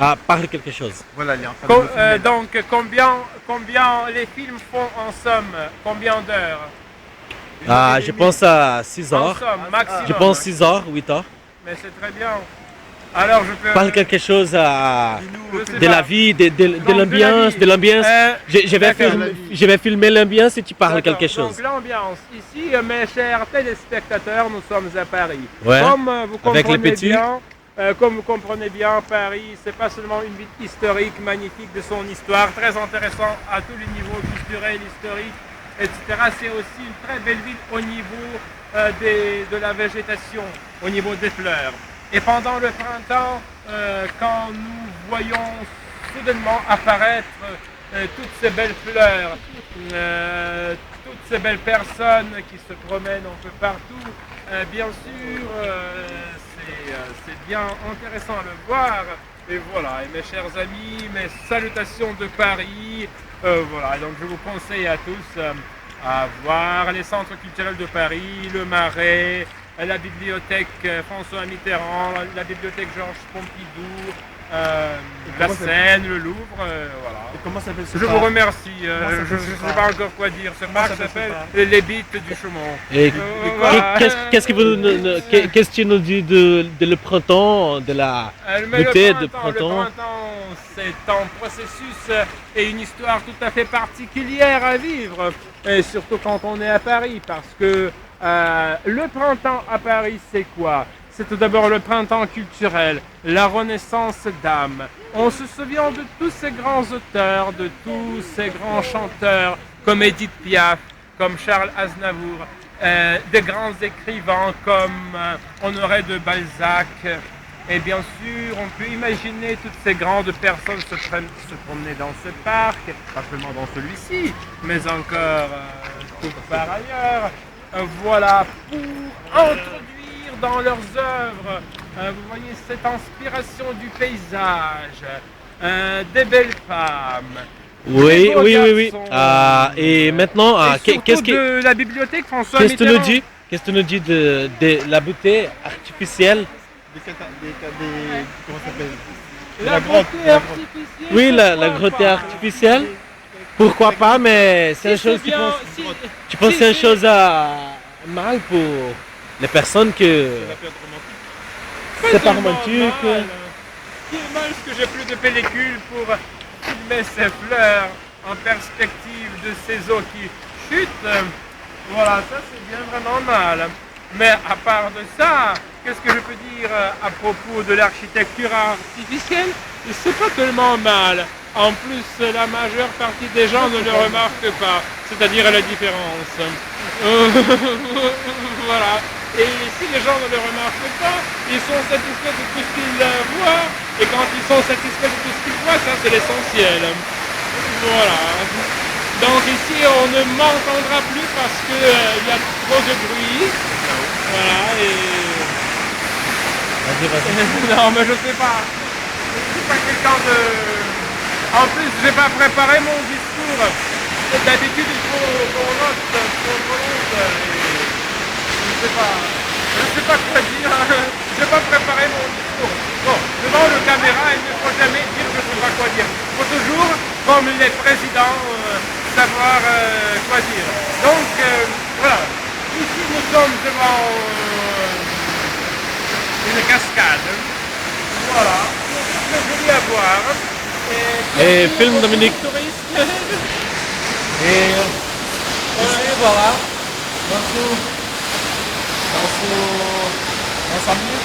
Ah, parle quelque chose. Voilà, il est en train de me filmer, là. Donc, combien les films font en somme? Combien d'heures? Ah, je pense à 6 En heures. somme, maximum. Je pense 6 heures, 8 heures. Mais c'est très bien. Alors, je peux. Parle quelque chose Je sais de pas. la vie, de Donc, l'ambiance, de de la l'ambiance. vie. Je je vais filmer l'ambiance et tu parles D'accord. quelque chose. Donc l'ambiance. Ici, mes chers téléspectateurs, nous sommes à Paris. Ouais. Comme vous Avec les comprenez petits. bien, comme vous comprenez bien, Paris, c'est pas seulement une ville historique, magnifique de son histoire, très intéressant à tous les niveaux culturels, historiques, etc. C'est aussi une très belle ville au niveau de la végétation, au niveau des fleurs. Et pendant le printemps, quand nous voyons soudainement apparaître toutes ces belles fleurs, toutes ces belles personnes qui se promènent un peu partout, bien sûr, c'est bien intéressant à le voir. Et voilà, et mes chers amis, mes salutations de Paris. Voilà, donc je vous conseille à tous à voir les centres culturels de Paris, le Marais, la bibliothèque François Mitterrand, la bibliothèque Georges Pompidou, la Seine, le Louvre, voilà. Et comment s'appelle ce Je vous parc? remercie, Comment je ne s'appelle ce sais parc? pas encore quoi dire. Ce parc s'appelle ce s'appelle parc? les Bites du Chaumont. Et Voilà. qu'est-ce que tu nous dis de le printemps, de la Mais beauté de le printemps? printemps, c'est un processus et une histoire tout à fait particulière à vivre, et surtout quand on est à Paris, parce que le printemps à Paris, c'est quoi? C'est tout d'abord le printemps culturel, la renaissance d'âme. On se souvient de tous ces grands auteurs, de tous ces grands chanteurs, comme Édith Piaf, comme Charles Aznavour, des grands écrivains comme Honoré de Balzac. Et bien sûr, on peut imaginer toutes ces grandes personnes se promener dans ce parc, pas seulement dans celui-ci, mais encore tout par ailleurs. Voilà, pour introduire dans leurs œuvres, vous voyez cette inspiration du paysage, des belles femmes. Oui, des beaux oui, oui, oui. garçons, Et maintenant, et surtout de la bibliothèque François qu'est-ce que tu nous Mitterrand. dis? Qu'est-ce que tu nous dis de la beauté artificielle? Comment ça s'appelle? La grotte, beauté la grotte. artificielle. Oui, la pourquoi beauté pas? artificielle. Pourquoi pas, mais c'est une Si chose c'est qui bien, pense. si- Tu penses si que c'est une c'est- chose mal pour les personnes que La période romantique. c'est pas tellement romantique. mal. Ce qui est mal, c'est que j'ai plus de pellicule pour filmer ces fleurs en perspective de ces eaux qui chutent. Voilà, ça c'est bien vraiment mal. Mais à part de ça, qu'est-ce que je peux dire à propos de l'architecture artificielle? C'est pas tellement mal. En plus, la majeure partie des gens ne le remarquent pas, c'est-à-dire la différence. Voilà. Et si les gens ne le remarquent pas, ils sont satisfaits de tout ce qu'ils voient. Et quand ils sont satisfaits de tout ce qu'ils voient, ça c'est l'essentiel. Voilà. Donc ici on ne m'entendra plus parce que il y a trop de bruit. Voilà et. Vas-y, vas-y. Non mais je sais pas. Je suis pas quelqu'un de. En plus j'ai pas préparé mon discours. D'habitude il faut qu'on note, qu'on prononce. Je sais pas quoi dire. J'ai pas préparé mon discours. Bon, devant le caméra, il ne faut jamais dire je sais pas quoi dire. Il faut toujours, comme les présidents, savoir quoi dire. Donc voilà. Ici nous sommes devant une cascade. Voilà. C'est très joli à voir. Et filme, Dominique. Touristes. Et Voilà. Ensemble.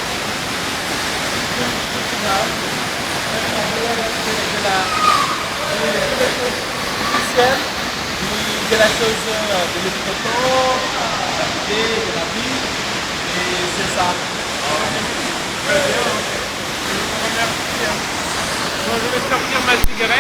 De la chose de l'exploitant, la beauté, de la vie, et c'est ça. Bon, je vais sortir ma cigarette.